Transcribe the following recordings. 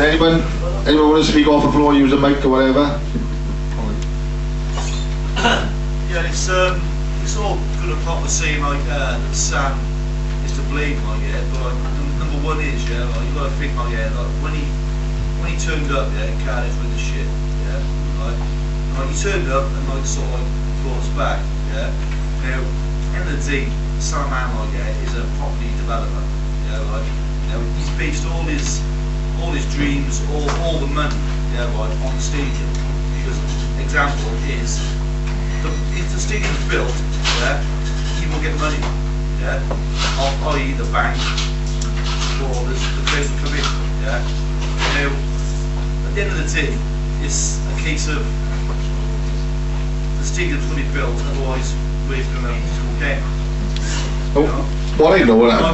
anyone want to speak off the floor, use a mic or whatever? Yeah, it's all good and proper saying like that Sam is to blame, like, yeah, but like, number one is, yeah, like, you got to think, like, yeah, like, when he turned up, yeah, in Cardiff with the shit, yeah, like he turned up and like sort of like brought us back, yeah. Now, end of the day, Sam Man, like, yeah, is a property developer, yeah, like, you know, he's based all his dreams, all the money, yeah, right, on the stadium. Because example is, if the stadium's built, yeah, he will get money, yeah, i.e. the bank, supporters, the players will come in, yeah. Now, at the end of the day, it's a case of the stadium's going to be built, otherwise we're going to go again. Oh, what I know, I'm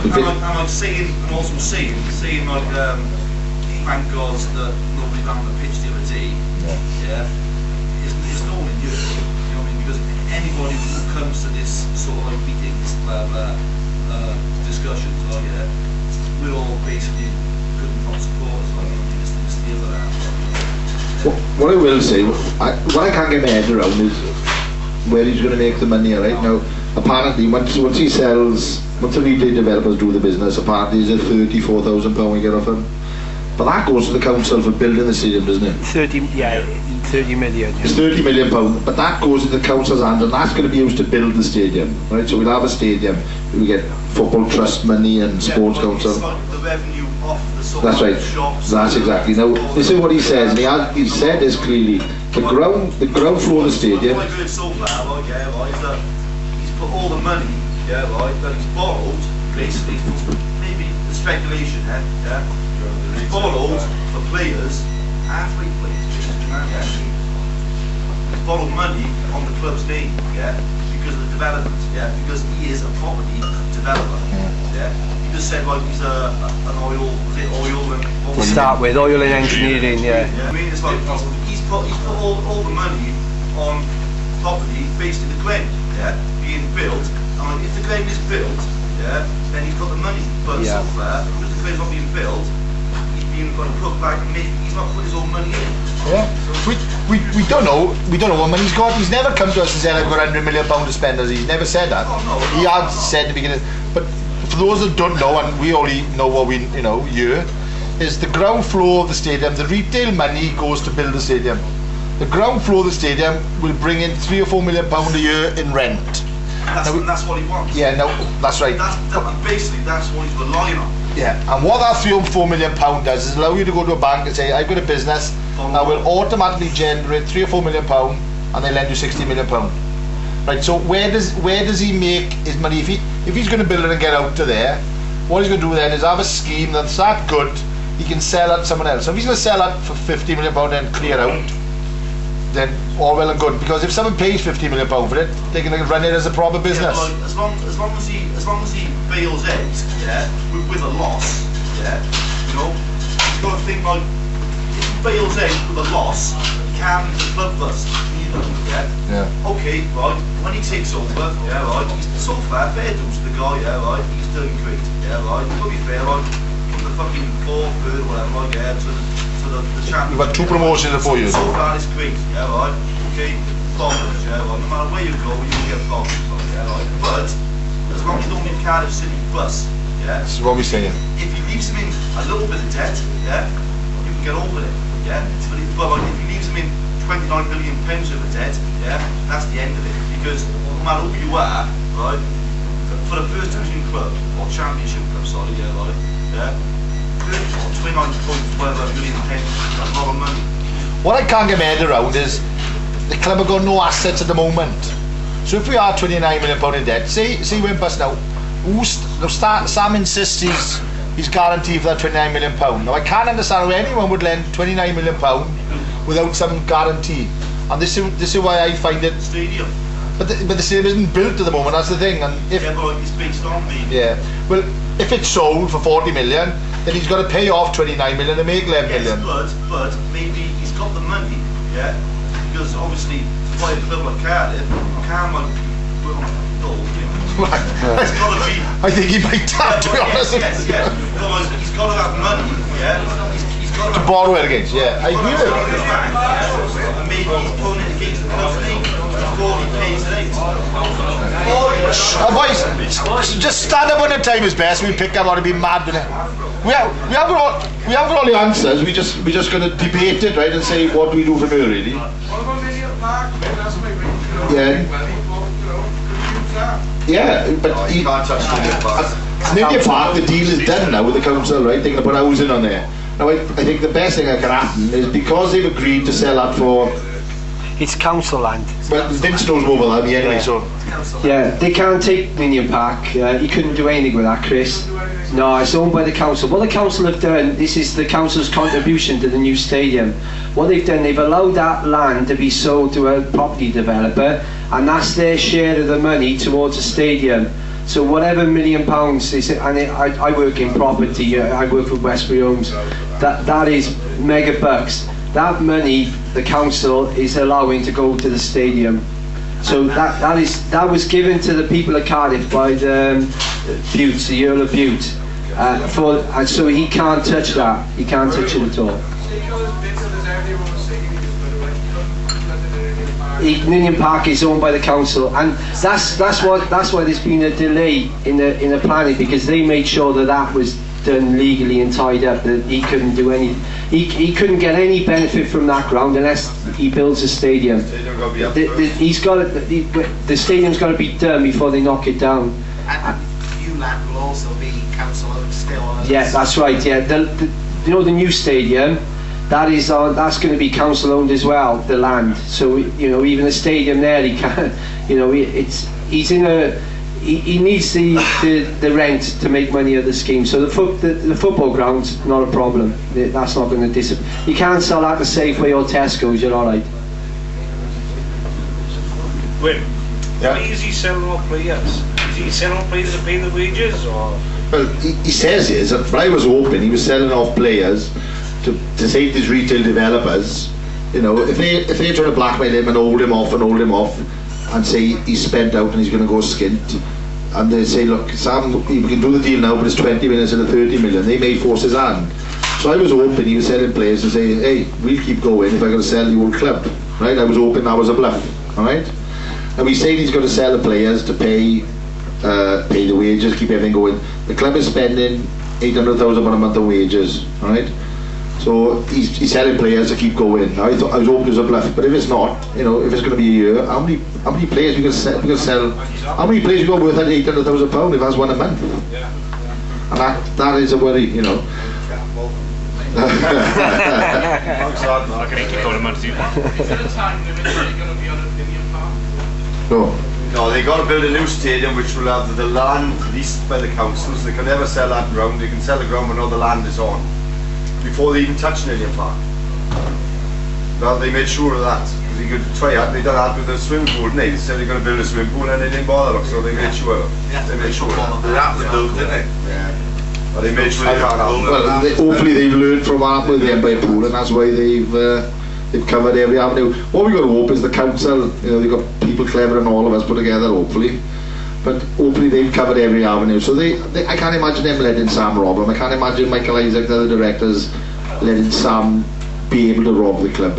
also saying like, thank God that nobody ran on the pitch the other day, yeah, it's normal in Europe, you know what I mean, because anybody who comes to this sort of like meetings, discussions, like, yeah, we're all basically good and proper supporters, like, you know, just the other half. What I will say, what I can't get my head around is where he's going to make the money. Right now, apparently, once he sells, once the retail developers do the business, apparently there's a £34,000 we get off him. But that goes to the council for building the stadium, doesn't it? 30 million. It's £30 million, but that goes to the council's hand, and that's going to be used to build the stadium, right? So we'll have a stadium, we get football trust money and sports council. It's like the revenue off the sort That's of right. shops. That's exactly. Now, this is what he says, and he said this clearly. The ground floor of the stadium. What I've heard so far, like, yeah, right, is that he's put all the money, yeah, right, that he's borrowed, basically, maybe the speculation, yeah. He's borrowed for players, halfway players, yeah. He's borrowed money on the club's name, yeah, because of the development, yeah, because he is a property developer, yeah. He just said like he's an oil and To start with, oil and engineering, yeah. I mean, it's like he's put all the money on property based in the claim, yeah, being built. And like, if the claim is built, yeah, then he's got the money. But so far, because the claim's not being built, he's been going to put back. Maybe he's not put his own money in. Yeah. So we don't know. We don't know what money's got. He's never come to us and said I've got £100 million to spend. He's never said that. Oh, no, he had said at the beginning. But for those that don't know, and we only know what we hear, is the ground floor of the stadium. The retail money goes to build the stadium. The ground floor of the stadium will bring in £3 or £4 million a year in rent. That's what he wants. Yeah, no, that's right. Basically, that's what he's relying on. Yeah, and what that £3 or £4 million does is allow you to go to a bank and say, I've got a business, I will automatically generate £3 or £4 million, and they lend you £60 million. Right, so where does he make his money? If he's going to build it and get out to there, what he's going to do then is have a scheme that's that good, he can sell it to someone else. So if he's going to sell it for £50 million and clear out, then all well and good. Because if someone pays £50 million for it, they can run it as a proper business. Yeah, like, as long as he bails out, yeah, with a loss, yeah, you know, he's got to think like if he bails out with a loss, he can't leave the club bust either, yeah. Okay, right. When he takes over, yeah, right. He's so far fair dues to the guy, yeah, right. He's doing great, yeah, right. To be fair, right. From the fucking 4th, 3rd, whatever, like, yeah, to the champion. You've had 2 promotions in 4 years. So far it's great, yeah, right. Okay, problems, yeah, right. No matter where you go, you will get problems, like, yeah, right. But as long as you don't need Cardiff City bus, yeah. This is what we're saying. If he leaves him in a little bit of debt, yeah, you can get over it, yeah. But like, if he leaves him in £29 million worth of debt, yeah, that's the end of it. Because no matter who you are, right, for the first division club or championship club, sorry, yeah, right, yeah, 29 million pence, that's a lot of money. What I can't get my head around is the club have got no assets at the moment. So if we are £29 million in debt, say we're bust now, Sam insists he's guaranteed for that £29 million. Now I can't understand how anyone would lend £29 million without some guarantee. And this is why I find it. Stadium. But the stadium isn't built at the moment. That's the thing. And if but it's based on me. Yeah. Well, if it's sold for 40 million, then he's got to pay off 29 million and make 11 million. But maybe he's got the money, yeah, because obviously to buy a club like Cardiff, can't like put on no, you know. It's got to be. I think he might have, to be honest. Yes. Otherwise, he's got to have money, yeah. He's to borrow it against. Yeah, I agree with you. And maybe he's pulling it against the company before he pays it out. Boys, just stand up when the time is best. We'll pick up or be mad with it. We haven't got all the answers. We just going to debate it, right, and say what do we do from here, really. Yeah, but You can't touch the park. Nidia Park, the deal is done now with the council, right? They're going to put housing on there. Now, I think the best thing that can happen is because they've agreed to sell that for. It's council land. Well, Vince knows more about me anyway, so. Yeah, they can't take Minion Park. You couldn't do anything with that, Chris. No, it's owned by the council. What the council have done, this is the council's contribution to the new stadium. What they've done, they've allowed that land to be sold to a property developer, and that's their share of the money towards the stadium. So whatever £1 million they say, and I work in property, I work with Westbury Homes, that is mega bucks. That money the council is allowing to go to the stadium. So that was given to the people of Cardiff by the Bute, the Earl of Bute, so he can't touch that. He can't touch it at all. Minion Park is owned by the council, and that's why there's been a delay in the planning, because they made sure that was done legally and tied up, that he couldn't do any, he couldn't get any benefit from that ground unless he builds a stadium. The stadium's got to be done before they knock it down. And ULAN will also be council owned still. Yeah, that's right. Yeah, you know the new stadium, that's going to be council owned as well, the land. So even the stadium there, he can't. He needs the rent to make money of the scheme. So the football ground's not a problem. That's not going to disappear. You can't sell that to Safeway or Tesco's. You're all right. Wait, Yeah. why is he selling off players? Is he selling off players to pay the wages, or? Well, he says he is. But I was hoping he was selling off players to say to these retail developers, if they try to blackmail him and hold him off, and say he's spent out and he's going to go skint, and they say, look, Sam, we can do the deal now, but it's 20 million instead of 30 million. They may force his hand. So I was hoping he was selling players to say, hey, we'll keep going if I'm going to sell the whole club, right? I was hoping that was a bluff, all right? And we say he's going to sell the players to pay the wages, keep everything going. The club is spending 800,000 a month on wages, all right? So he's selling players to keep going. Now I was hoping it was a bluff, but if it's not, if it's going to be a year, how many players we can sell? How many players we got worth at £800,000 if that's one a month? Yeah. And that is a worry, I can keep going a month. Is there a time limit that you're going to be on a Minion Park? No. No, they got to build a new stadium which will have the land leased by the councils. They can never sell that ground. They can sell the ground when all the land is on, before they even touch Minion Park. Well, they made sure of that. Because you could try that. They done that with the swimming pool, didn't they? They said they're going to build a swimming pool and they didn't bother. So they made sure. They made sure. They have to build, didn't they? Yeah. But they made sure they can't have. Well, hopefully they've learned from what happened with the Empire Pool, and that's why they've covered every avenue. What we've got to hope is the council, they've got people clever than all of us put together, hopefully. But hopefully they've covered every avenue. So I can't imagine them letting Sam rob them. I can't imagine Michael Isaac, the other directors, letting Sam be able to rob the club.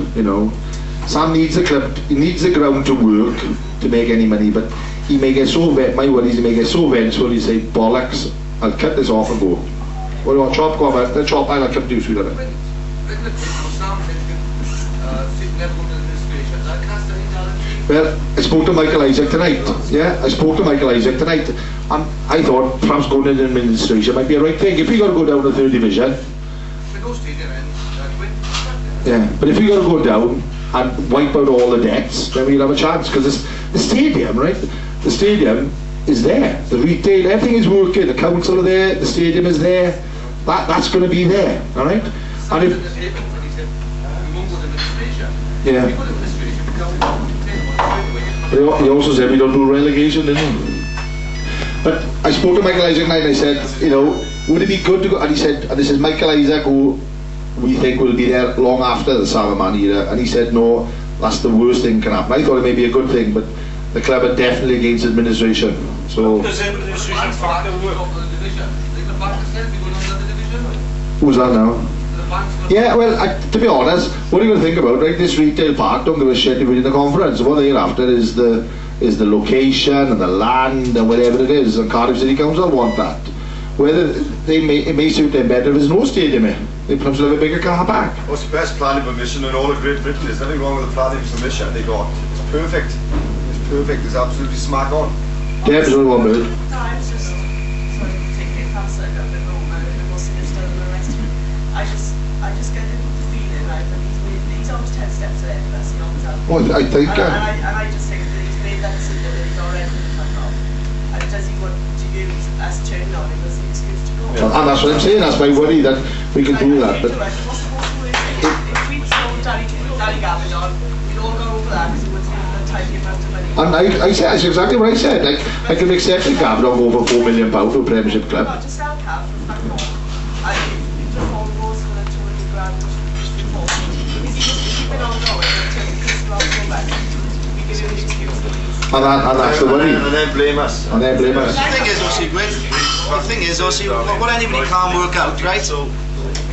Sam needs the club, he needs the ground to work to make any money, but he may get so my worry is he may get so vengeful, he say, bollocks, I'll cut this off and go. What do you want, chop? Go on, then chop, I'll come to you, sweetheart. Well, I spoke to Michael Isaac tonight. Yeah, I spoke to Michael Isaac tonight, and I thought perhaps going into administration might be a right thing. If we got to go down to 3rd division, yeah, but if we got to go down and wipe out all the debts, then we'll have a chance, because the stadium, right? The stadium is there. The retail, everything is working. The council are there. The stadium is there. That's going to be there, all right? And if yeah. He also said we don't do relegation, didn't he? But I spoke to Michael Isaac tonight and I said, would it be good to go? And he said, and this is Michael Isaac, who we think will be there long after the Salaman era, and he said, no, that's the worst thing can happen. I thought it may be a good thing, but the club are definitely against administration. So Does administration factor work? who's that now? bank's not... Yeah, well, to be honest, what are you going to think about, right? This retail park don't give a shit if we're in the conference. What they're after is the location and the land and whatever it is, and Cardiff City Council want that. Whether it may suit them better if there's no stadium here. They perhaps have a bigger car park. What's the best planning permission in all of Great Britain? There's nothing wrong with the planning permission they got. It's perfect. It's perfect. It's absolutely smack on. Deb's only one word. No, I was just sort of taking past it a bit more and more sinister than the rest of it. I just get the feeling like that he's almost 10 steps ahead of us, you know, himself. Well, I think. And I just think that he's made that decision that he's already fucked off. And does he want to use us turning on him as the excuse to go? And that's what I'm saying, that's my worry that we can do that. But What's the worst if we throw Danny Gavin on, we'd all go over that because he was given a tiny amount of money. and I said, that's exactly what I said. Like, I can accept that Gavin over £4 million to a Premiership club. Not to sell Cav for fuck all. I think we took all roles for the 200 grand which we bought. Because he just keeping on going until the Christmas go back. We give him an excuse. And that's the worry. And then blame us. And then blame us. The thing is, obviously, the thing is, obviously, what anybody can't work out, right?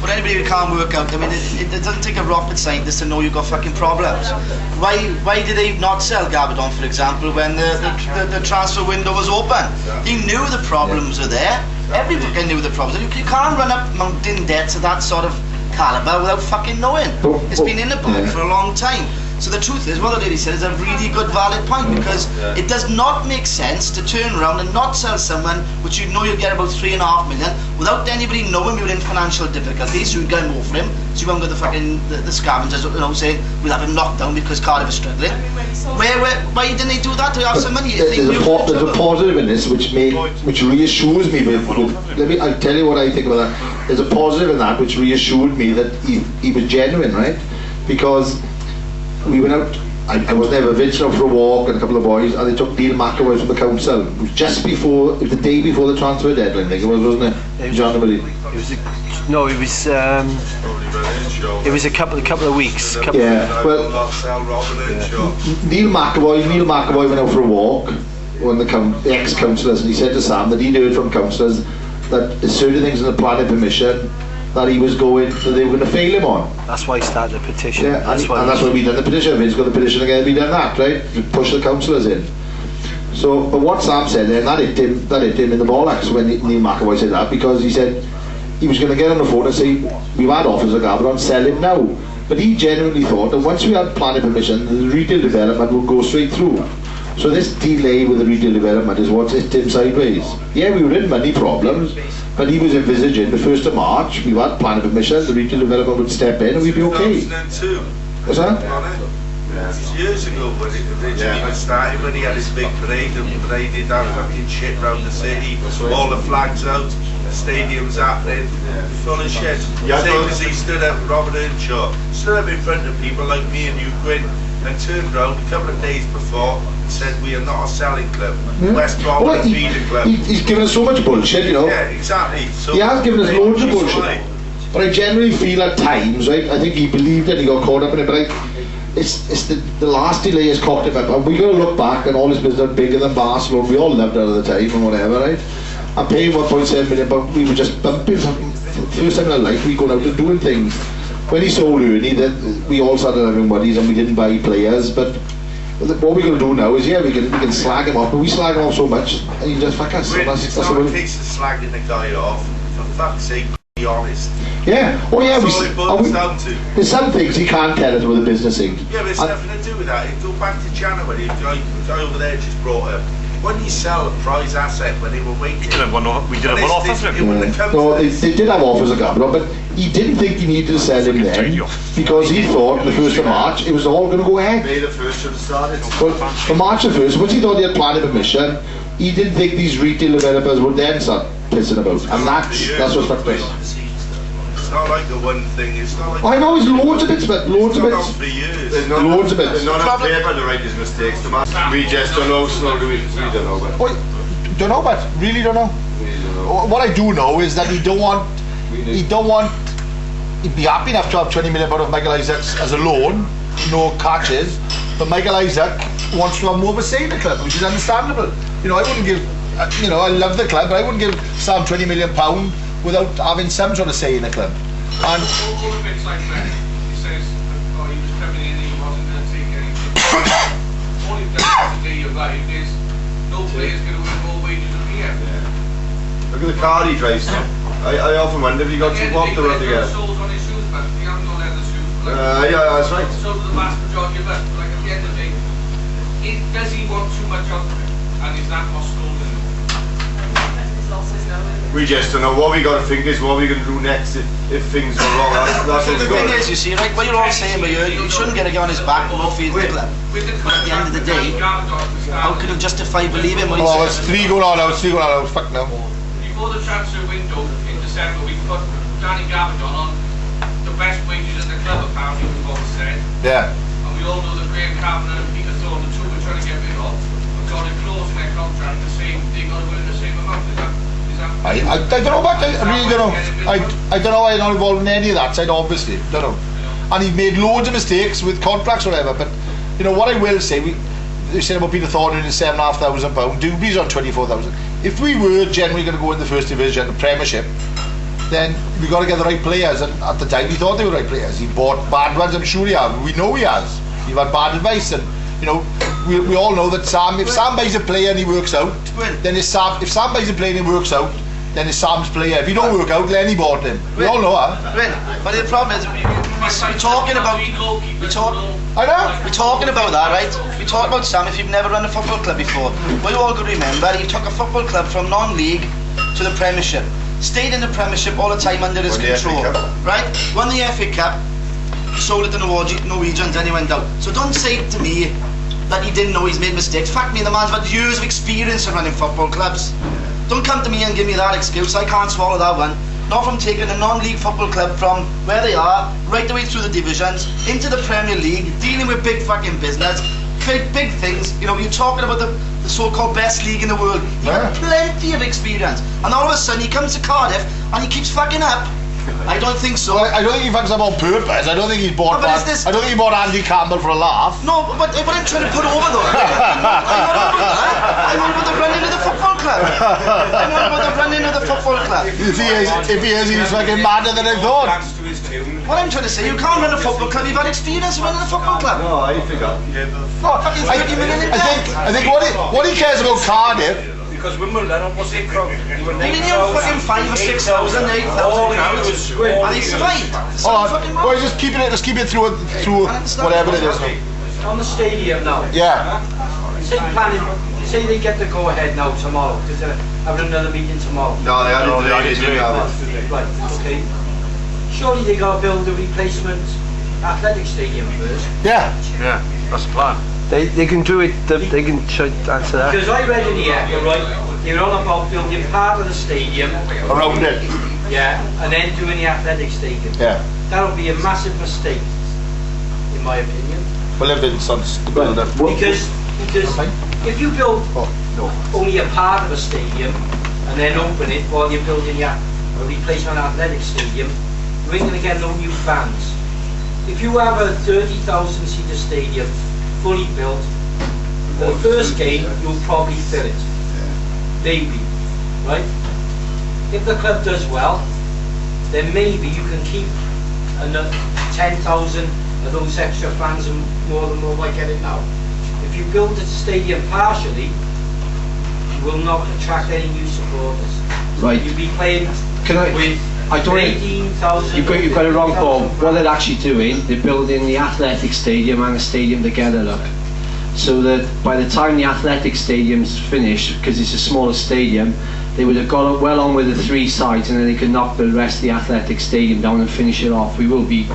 What anybody can't work out, I mean, it doesn't take a rocket scientist to know you've got fucking problems. Why did they not sell Gabardon, for example, when the transfer window was open? He knew the problems were there. Everybody knew the problems. You can't run up mountain debts of that sort of caliber without fucking knowing. It's been in the bank for a long time. So the truth is, what the lady said is a really good valid point, because it does not make sense to turn around and not sell someone which you know you'll get about 3.5 million without anybody knowing we were in financial difficulties, so you get him over him, so you won't get the fucking the scavengers, you know, saying we'll have him knocked down because Cardiff is struggling. Why didn't they do that to have some money? There's a positive in this which reassures me. I'll tell you what I think about that. There's a positive in that which reassured me that he was genuine, right? Because we went out, I was there with Vince out for a walk and a couple of boys, and they took Neil McAvoy from the council. It was just before, it was the day before the transfer deadline, I think it was, wasn't it? January. It was a couple of weeks. Yeah, well, Neil McAvoy went out for a walk on the ex-councillors, and he said to Sam that he'd heard from councillors that there's certain things in the planning permission that he was going, that they were going to fail him on. That's why he started the petition. Yeah, that's why we done the petition. Vince got the petition again, we done that, right? To push the councillors in. So, but what Sam said there, that hit him in the bollocks when Neil McAvoy said that, because he said he was going to get on the phone and say, we've had offers of Gabardon, sell him now. But he genuinely thought that once we had planning permission, the retail development would go straight through. So this delay with the retail development is what's hit him sideways. Yeah, we were in money problems, but he was envisaging the 1st of March, we had planning permission, the retail development would step in and we'd be okay. 2002. What's that? Years ago, when he was starting, when he had his big parade and paraded that fucking shit round the city, all the flags out, the stadium's happening, full of shit. Same as he stood up, Robert Earnshaw, stood up in front of people like me and you, Gwyn, and turned round a couple of days before and said we are not a selling club. West Brom will be the club. He's given us so much bullshit, you know. Yeah, exactly. So he has given us loads of bullshit. But I generally feel at times, right, I think he believed it, he got caught up in it, but it's the last delay has cocked him up, and we got to look back and all his business bigger than Barcelona. We all loved it at the time and whatever, right? I'm paying 1.7 million, but we were just bumping. First time in our life we going out and doing things. When he sold Ernie, that we all started having money and we didn't buy players. But what we're going to do now is, we can slag him off, but we slag him off so much, and he just fuck us. It's not a case of slagging the guy off. For fuck's sake, be honest. Yeah. Oh yeah. That's all it boils down to. There's some things he can't tell us with the business thing. Yeah, but it's nothing to do with that. Go back to January. The guy over there just brought up. When you sell a prize asset when they were waiting, we did have one offer for him. No, they did have offers of Gabardon, but he didn't think he needed to sell him then because he thought the 1st of March it was all going to go ahead. May the 1st should have started. But for March the 1st, once he thought he had planning permission, he didn't think these retail developers would then start pissing about, and that's what fucked us. It's not like the one thing. It's not like. I know it's loads of bits, but loads of bits. For years. Loads of bits. They're not on paper to write his mistakes. We just don't know, so we don't know. But Don't know, but really don't know. What I do know is that he'd be happy enough to have 20 million out of Michael Isaac as a loan, no catches, but Michael Isaac wants to have more of a say in the club, which is understandable. You know, I wouldn't give, I love the club, but I wouldn't give Sam £20 million without having some sort of say in the club. And all the bits like that, he says, oh, he was coming in, he wasn't going to take anything. All he's done today, you're right, is no player's going to win more wages than me have. Look at the car he drives now. I often wonder if he got to walk the road together. Soles on his shoes, but he hasn't got leather shoes. Yeah, that's right. So do the vast majority of us, but like at the end of the day, does he want too much out of it? And is that what's scolding him? We just don't know what we got to think is what we're going to do next if things go wrong. That's what The we got thing to is, you see, right, what you're all saying, but you shouldn't get a guy on his back and not feed the club. But at the end of the day, how can you justify believing what he's oh, saying? it's 3 going on now. It's 3 going on now. Fuck now. Before the transfer window in December, we put Danny Gavaghan on the best wages in the club, apparently, we've all said. Yeah. And we all know that Graham Kavanagh and Peter Thorne, the two we're trying to get rid of, have got a clause in their contract the same, they've got to earn the same amount. I don't know what, I really don't know. I don't know, I'm not involved in any of that side, obviously. Don't know. And he made loads of mistakes with contracts or whatever, but, you know, what I will say, they said about Peter Thorne in £7,500, Doobie's on 24,000. If we were generally going to go in the first division, the Premiership, then we got to get the right players, and at the time he thought they were right players. He bought bad ones, I'm sure he has. We know he has. He's had bad advice, and you know, we all know that if Sam buys a player and he works out, then it's Sam. If Sam buys a player and he works out, then it's Sam's player. If he don't work out, Lenny bought him. We all know that. But the problem is, we're talking about, we're talking about that, right? We talk about Sam if you've never run a football club before. Well, you all got to remember, he took a football club from non-league to the Premiership. Stayed in the Premiership all the time under his control, right? Won the FA Cup, sold it to Norwegians, then he went down. So don't say to me that he didn't know he's made mistakes. Fuck me, the man's had years of experience in running football clubs. Don't come to me and give me that excuse. I can't swallow that one. Not from taking a non-league football club from where they are, right the way through the divisions, into the Premier League, dealing with big fucking business, create big things. You know, you're talking about the so-called best league in the world. He had plenty of experience. And all of a sudden he comes to Cardiff and he keeps fucking up. I don't think so. Well, I don't think he fucks up on purpose. I don't think he bought I don't think he bought Andy Campbell for a laugh. No, but I'm trying to put over though. I'm on about the running of the football club. I'm on about the running of the football club. If he is, he's fucking madder than I thought. What I'm trying to say, you can't run a football club. You've had experience running a football club. No, I think I think what he cares about Cardiff. Because Wimbledon, what's their crowd? They didn't have fucking 5,000 or 6,000, 8,000 crowds. And they survived. Well, just keep it through whatever it is. On the stadium now. Yeah. Say they get the go ahead now tomorrow, because they're having another meeting tomorrow. No, they didn't have it. Right, okay. Surely they got to build a replacement athletic stadium first. Yeah. Yeah, that's the plan. They can do it, they can answer that. Because I read in the app, right, you're on about building part of the stadium. Around it. Yeah, and then doing the athletic stadium. Yeah. That'll be a massive mistake, in my opinion. Well, if it's on the builder. Because if you build only a part of a stadium and then open it while you're building a replacement athletic stadium, you're going to get no new fans. If you have a 30,000 seater stadium fully built, for the first game you'll probably fill it. Maybe, right? If the club does well, then maybe you can keep another 10,000 of those extra fans and more than what I get it now. If you build the stadium partially, you will not attract any new supporters. Right. You'll be playing with I don't 18,000. You've got it wrong, Paul. What they're actually doing, they're building the athletic stadium and the stadium together, look. So that by the time the athletic stadium's finished, because it's a smaller stadium, they would have got well on with the 3 sides, and then they could knock the rest of the athletic stadium down and finish it off. We will be,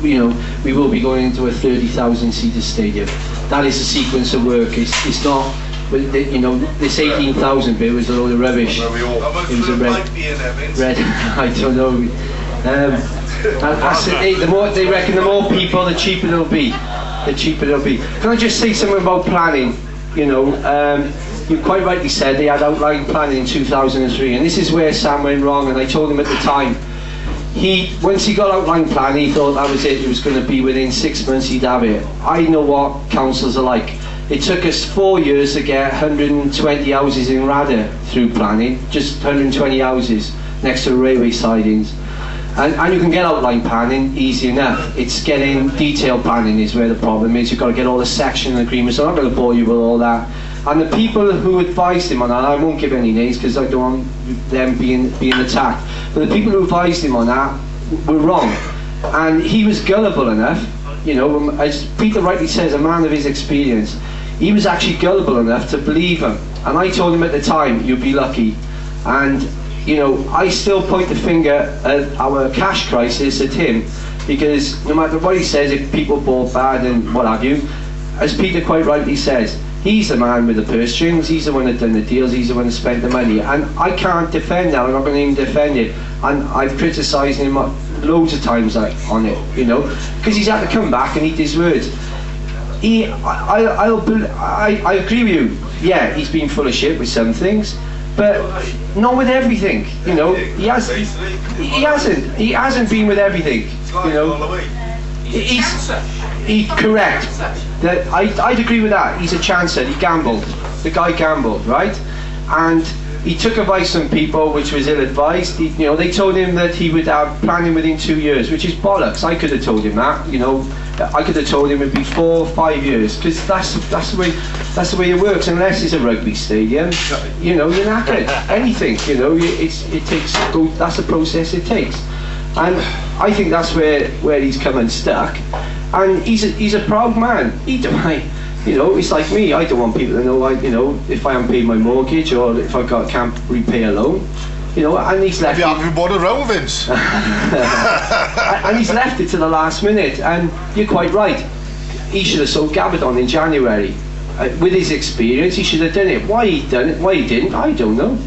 we will be going into a 30,000 seater stadium. That is a sequence of work. It's not. This 18,000 bit was a load of rubbish. It was a red. I don't know. The more they reckon, the more people, the cheaper it'll be. The cheaper it'll be. Can I just say something about planning? You quite rightly said they had outline planning in 2003, and this is where Sam went wrong. And I told him at the time, once he got outline plan, he thought that was it. It was going to be within 6 months he'd have it. I know what councils are like. It took us 4 years to get 120 houses in Rada through planning, just 120 houses next to railway sidings. And you can get outline planning easy enough. It's getting detailed planning is where the problem is. You've got to get all the section agreements. I'm not going to bore you with all that. And the people who advised him on that, I won't give any names because I don't want them being attacked, but the people who advised him on that were wrong. And he was gullible enough, you know, as Peter rightly says, a man of his experience, he was actually gullible enough to believe him. And I told him at the time, you'd be lucky. And you know, I still point the finger at our cash crisis at him, because no matter what he says, if people bought bad and what have you, as Peter quite rightly says, he's the man with the purse strings, he's the one that done the deals, he's the one that spent the money, and I can't defend that, I'm not going to even defend it, and I've criticised him loads of times on it, you know, because he's had to come back and eat his words. I agree with you, yeah, he's been full of shit with some things, but not with everything, you know. He hasn't been with everything, you know. He's correct. That I'd agree with that. He's a chancer. He gambled. The guy gambled, right? And he took advice from people which was ill-advised. You know, they told him that he would have planning within 2 years, which is bollocks. I could have told him that. You know, I could have told him it'd be 4 or 5 years, because that's the way it works. Unless it's a rugby stadium, you know, you're knackered. Anything, you know, it takes. That's the process it takes. And I think that's where he's come unstuck. And he's a proud man. You know, it's like me. I don't want people to know, you know, if I haven't paid my mortgage or if can't repay a loan. You know, and he's left. Have you bought a row, Vince? And he's left it to the last minute. And you're quite right. He should have sold Gabardon in January. With his experience, he should have done it. Why he done it? Why he didn't? I don't know.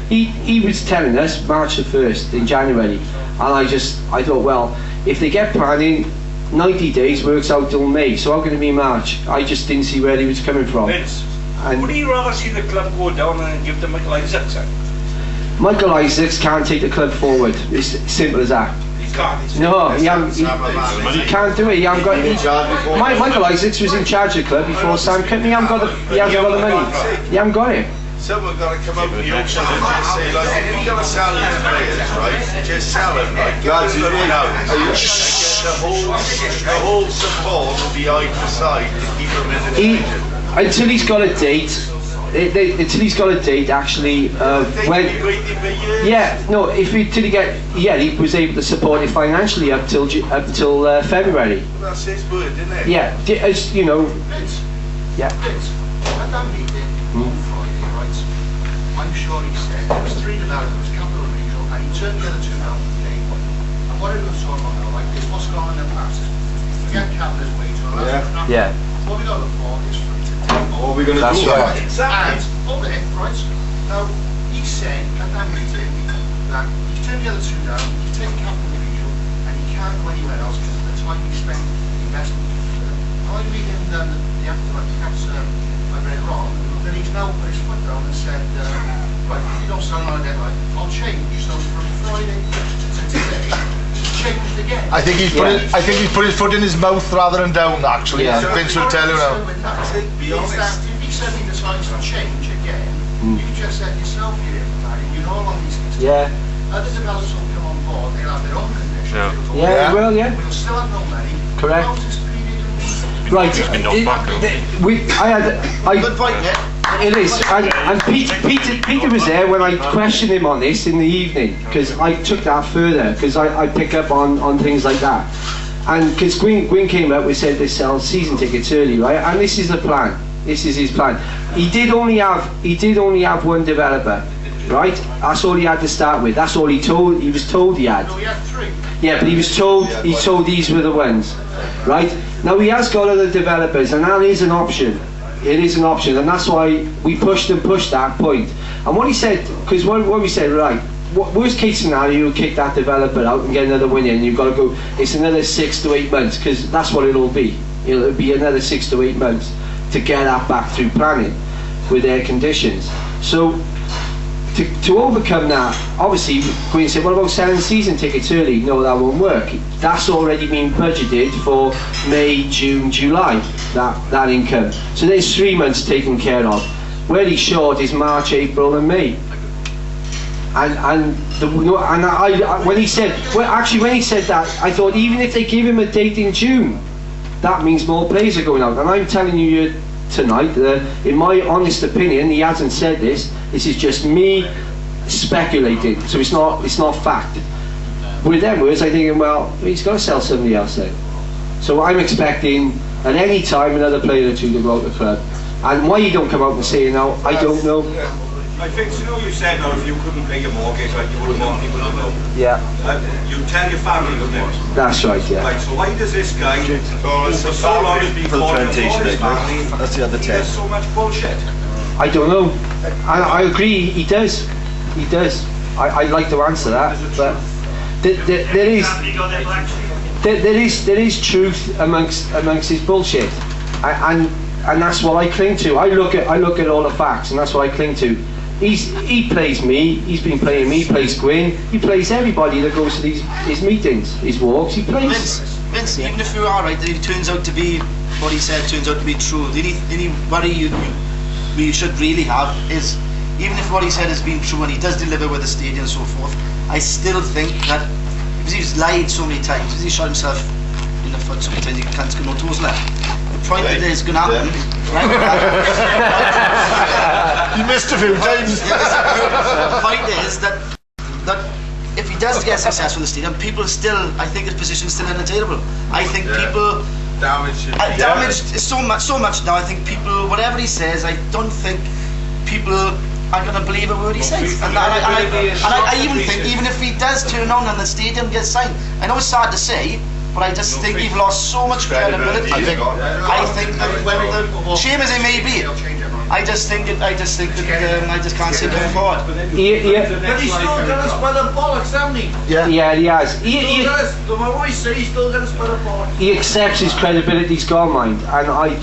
He was telling us March the 1st in January, and I thought, well, if they get planning, 90 days works out till May, so how can it be March? I just didn't see where he was coming from. Vince, would you rather see the club go down and give to Michael Isaacs? Michael Isaacs can't take the club forward. It's simple as that. He can't. No, he can't do it. He hasn't got. Michael Isaacs was in charge of the club before Sam Cutton. He hasn't got the money. He hasn't got it. Someone got to come up with the option and just say, like, if you're going to sell these players, right, just sell them, right, get them out, and get the whole support behind the side to keep them in the division. Until he's got a date, actually, when, he was able to support it financially up till February. Well, that's his word, isn't it? Yeah, as you know. Yeah. At that meeting on Friday, right, I'm sure he said there was 3 developers, capital and regional, and he turned the other 2 down from day one. And what it was talking about now, like, is what's gone on in the past. Forget capital's wage or Yeah. What we got to look for is for it to take What are we going to do? Right. And hold it, right? Now, he said at that meeting that he turned the other 2 down, he's taken capital and regional, and he can't go anywhere else because of the time he spent investing. Now I read in the aftermath, perhaps I read it wrong, then he's now put his foot down and said, right, if you don't stand on a deadline, I'll change. So from Friday to today, he's changed again. I think he's put his foot in his mouth rather than down, actually. Yeah. Vince will tell you now. Be honest. If he suddenly decides to change again, you just said yourself here, you know all these things. Yeah. Other developers will come on board, they'll have their own conditions. Yeah. Well, yeah. We'll still have no money. Correct. Notice period and Right. Good point, Nick. It is, and Peter was there when I questioned him on this in the evening, because I took that further, because I pick up on things like that, and because Gwyn came up, we said they sell season tickets early, right, and this is the plan, this is his plan. He did only have 1 developer, right, that's all he had to start with, that's all he was told he had. No, he had 3. Yeah, but he was told these were the ones, right? Now he has got other developers, and that is an option. It is an option, and that's why we pushed that point. And what he said, because what we said, right, worst case scenario, you kick that developer out and get another win in, you've got to go, it's another 6 to 8 months, because that's what it'll be. It'll be another 6 to 8 months to get that back through planning with their conditions. So, to overcome that, obviously, Gwyn said, what about selling season tickets early? No, that won't work. That's already been budgeted for May, June, July, that income. So there's 3 months taken care of. Where he's short is March, April and May. When he said that, I thought even if they give him a date in June, that means more players are going out. And I'm telling you tonight, in my honest opinion, he hasn't said this. This is just me speculating. So it's not fact. With them words, I'm thinking, well, he's got to sell somebody else then. So I'm expecting at any time another player or two to go out the club. And why you don't come out and say it now, I don't know. I think, you said now if you couldn't pay your mortgage, like you wouldn't want people to know. Yeah. You tell your family, wouldn't you? That's right, yeah. Right, so why does this guy, who for so long has been calling for his family, That's the other he 10. does so much bullshit? I don't know. I agree, he does. He does. I'd like to answer that, but there is truth amongst his bullshit, and that's what I cling to. I look at all the facts, and that's what I cling to. He plays me. He's been playing me. He plays Gwyn. He plays everybody that goes to his meetings, his walks. He plays. Vince, even if you are right, that it turns out to be what he said turns out to be true. The only worry you should really have is, even if what he said has been true and he does deliver with the stadium and so forth, I still think that because he's lied so many times, because he shot himself in the foot so many times, he can't get no toes left. The point that is going to happen, right? You missed a few times. The point is that if he does get successful in the stadium, people still, I think his position is still unattainable. I think people damaged so much now. I think people, whatever he says, I don't think people are going to believe a word he says. And I even think, even if he does turn on and the stadium gets signed, I know it's hard to say, but I just think he's lost so much credibility. I think that when the shame as it may be, I just think that I just can't see going forward. But he's still got us by the bollocks, hasn't he? Yeah, he has. No matter what he says, he's still got us by the bollocks. He accepts his credibility's gone, mind, and I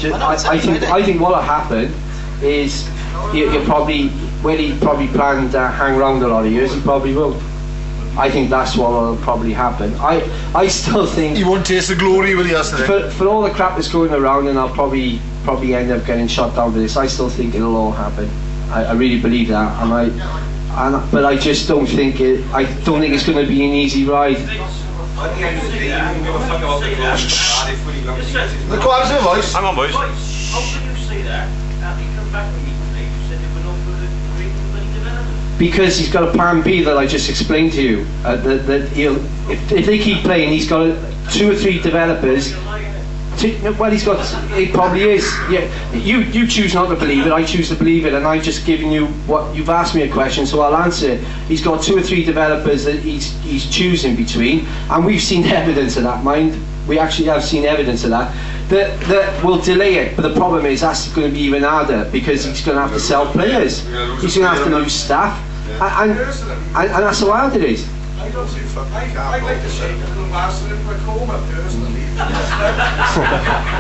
think what'll happen is he'll probably, when he probably planned to hang around a lot of years, he probably will. I think that's what will probably happen. I still think He won't taste the glory, will he? for all the crap that's going around, and I'll probably end up getting shot down for this, I still think it'll all happen. I really believe that, but I just don't think I don't think it's going to be an easy ride. Look, what's your voice? I'm on, boys. How can you say that after you come back with me today? You said there were no further agreement with any development. Because he's got a plan B that I just explained to you. That he'll, if they keep playing, he's got 2 or 3 developers. It probably is. Yeah, you choose not to believe it. I choose to believe it, and I've just given you what you've asked me a question, so I'll answer it. He's got 2 or 3 developers that he's choosing between, and we've seen evidence of that. Mind, we actually have seen evidence of that. That will delay it, but the problem is that's going to be even harder because he's going to have to sell players. He's going to have to lose staff, and that's how hard it is. I'd like to say a little bastard in coma personally. What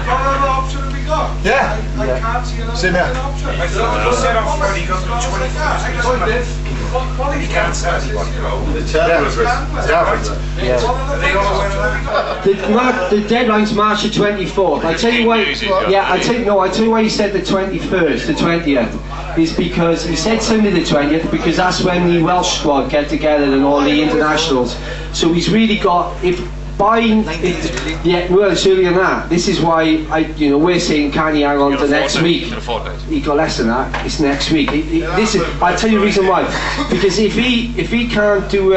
other option have we got? Yeah. I can't see another Same here. option. I thought you said up front he got to 21st. He can't sell anybody. The deadline's March the 24th. I tell you why. I tell you why he said the 21st, the 20th, is because he said Sunday the 20th because that's when the Welsh squad get together and all the internationals. So he's really got it's earlier than that. This is why we're saying can he hang on to next week? He got less than that. It's next week. I'll tell you the reason why. Because if he can't do.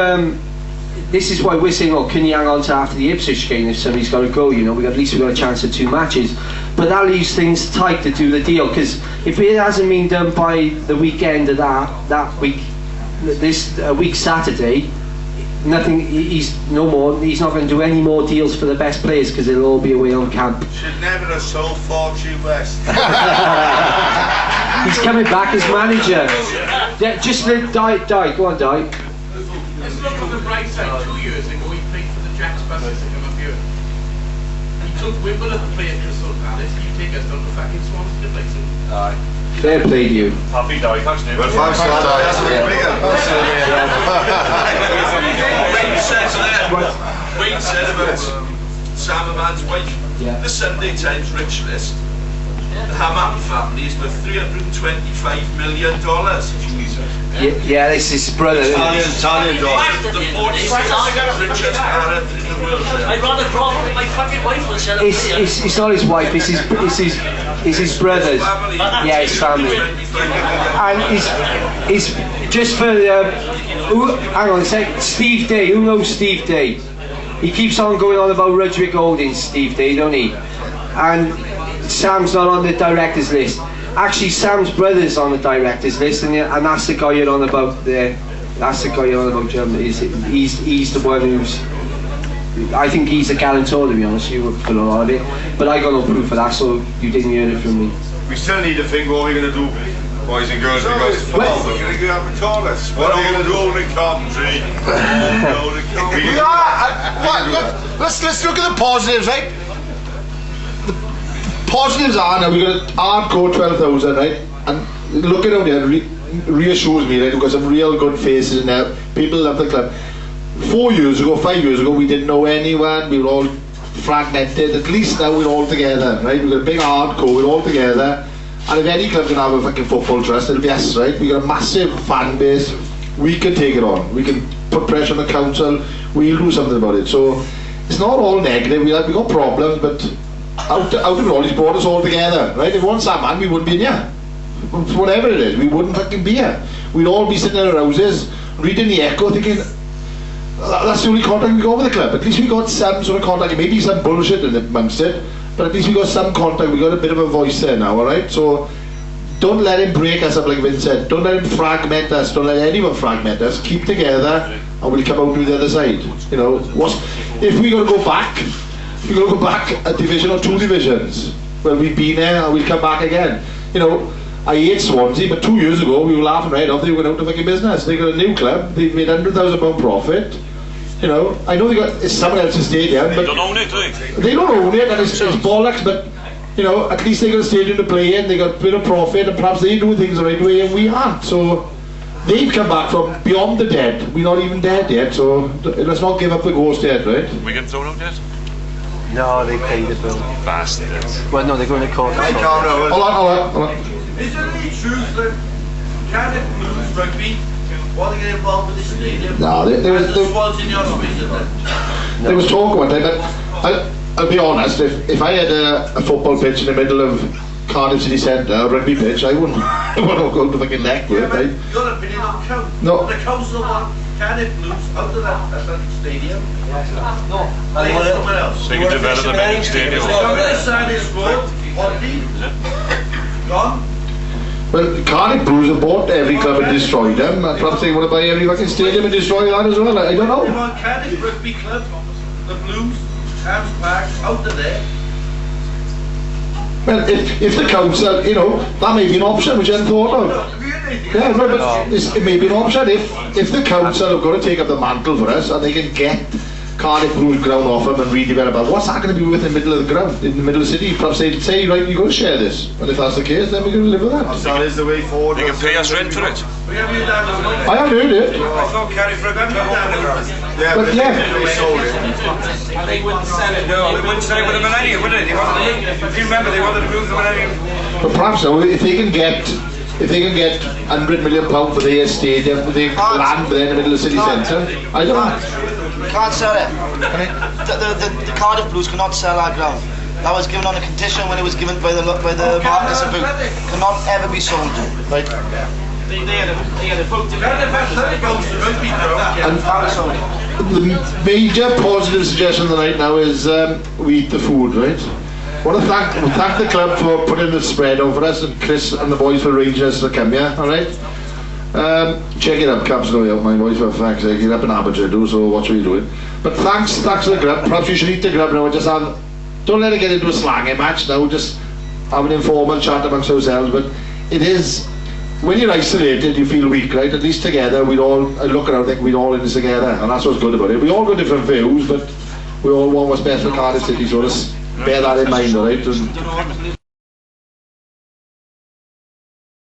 This is why we're saying, can you hang on to after the Ipswich game if somebody's got to go? At least we've got a chance of 2 matches. But that leaves things tight to do the deal, because if it hasn't been done by the weekend of that week, this week Saturday, nothing. He's not going to do any more deals for the best players because they'll all be away on camp. Should never have sold Fortune West. He's coming back as manager. Yeah, just let Die. Go on, Die. Let's look on the bright side. 2 years ago, he played for the Jacks buses to come up here. He took Wimbledon to play at Crystal Palace. You take us down to fucking Swansea to play some. Fair play to you. Happy die, thanks, Dave. Well, 5-star Wayne said about Sam Aman's wife. Yeah. The Sunday Times rich list. The Hammam family is worth $325 million. Jesus. Yeah, this is his brother. Isn't it? Italian dog. I'd rather draw with my fucking wife than sell It's not his wife. It's his brothers. Yeah, his family. And he's just for hang on a sec. Steve Day. Who knows Steve Day? He keeps on going on about Rudgwick Holdings, Steve Day, don't he? And Sam's not on the directors list. Actually, Sam's brother's on the directors list, and that's the guy you're on about there. That's the guy you're on about, Jim. He's the one who's. I think he's a guarantor, to be honest. You work for a lot of it, but I got no proof of that, so you didn't hear it from me. We still need to think what we're going to do, boys and girls, because We're going to go up the toilets. what are we going to do? We are. Let's look at the positives, right? Positives are now we've got a hardcore 12,000, right? And looking out here reassures me, right? We've got some real good faces now. People love the club. 4 years ago, 5 years ago, we didn't know anyone. We were all fragmented. At least now we're all together, right? We've got a big hardcore. We're all together. And if any club can have a fucking football trust, it'll be us, right? We've got a massive fan base. We can take it on. We can put pressure on the council. We'll do something about it. So it's not all negative. We've got problems, but out of it all, he's brought us all together, right? If it wasn't that man, we wouldn't be in here. Whatever it is, we wouldn't fucking be here. We'd all be sitting in our houses, reading the Echo, thinking, that's the only contact we got with the club. At least we got some sort of contact. Maybe some bullshit in amongst it, but at least we got some contact. We got a bit of a voice there now, alright? So don't let him break us up like Vince said. Don't let him fragment us. Don't let anyone fragment us. Keep together and we'll come out to the other side. You know, if we're going to go back, we're going to go back a division or 2 divisions. Well, we've been there and we'll come back again. You know, I hate Swansea, but 2 years ago we were laughing right off. They went out to fucking business. They got a new club. They've made £100,000 profit. You know, I know it's someone else's stadium, but they don't own it, do they? They don't own it, and it's bollocks. But you know, at least they got a stadium to play in. They got a bit of profit, and perhaps they do things the right way, and we aren't. So they've come back from beyond the dead. We're not even dead yet. So let's not give up the ghost yet, right? We get thrown out yet? No, they paid the bill. Bastards. Well, no, they're going to court. I can't know. Hold on. Is there any truth that Cardiff Blues rugby want to get involved with the stadium? No, there was talk one time, but I'll be honest, if I had a football pitch in the middle of Cardiff City Centre, a rugby pitch, I wouldn't want to go to fucking neck with it, right? Your opinion on count? No. The council want Cardiff Blues out of that stadium? No. They want somewhere else. They can develop them in the stadium. So I'm going to sign this road, gone? Well, Cardiff Blues have bought every club and destroyed them, and perhaps they want to buy every fucking stadium and destroy that as well. I don't know. You want Cardiff Rugby Club, the Blues, Rams Park, out of there? Well, if the council, you know, that may be an option which I hadn't thought of. Yeah, no, but it may be an option if the council have got to take up the mantle for us and they can get Cardiff Blues ground off them and redevelop it. What's that going to be with in the middle of the ground, in the middle of the city? Perhaps they'd say, right, you've got to share this. And if that's the case, then we're going to live with that. That is the way forward. They can pay us rent for it. We haven't been down the road. I haven't heard it. I thought Cardiff Rugby down the road. Yeah, But yeah. they sold it. They wouldn't sell it. No, they wouldn't sell it with a millennium, would they? If you remember, they wanted to move the millennium. But perhaps now, if they can get £100 million for their stadium, for their land there in the middle of the city centre, I don't know. We can't sell it. The Cardiff Blues cannot sell our ground. That was given on a condition when it was given by the Marcus and Boot. Cannot ever be sold. Right. They had a vote to And the major positive suggestion tonight now is we eat the food, right? I want to thank the club for putting the spread on for us, and Chris and the boys for arranging us to come here, alright? Check it up, Cap's going out, my boys, for fuck's sake. You're up in Aberdeen, so watch what you're doing. But thanks to the club. Perhaps you should eat the club now and just don't let it get into a slanging match now, just have an informal chat amongst ourselves. But it is, when you're isolated, you feel weak, right? At least together, I look around and think we're all in this together, and that's what's good about it. We all got different views, but we all want what's best for Cardiff City, so let's bear that in mind, alright?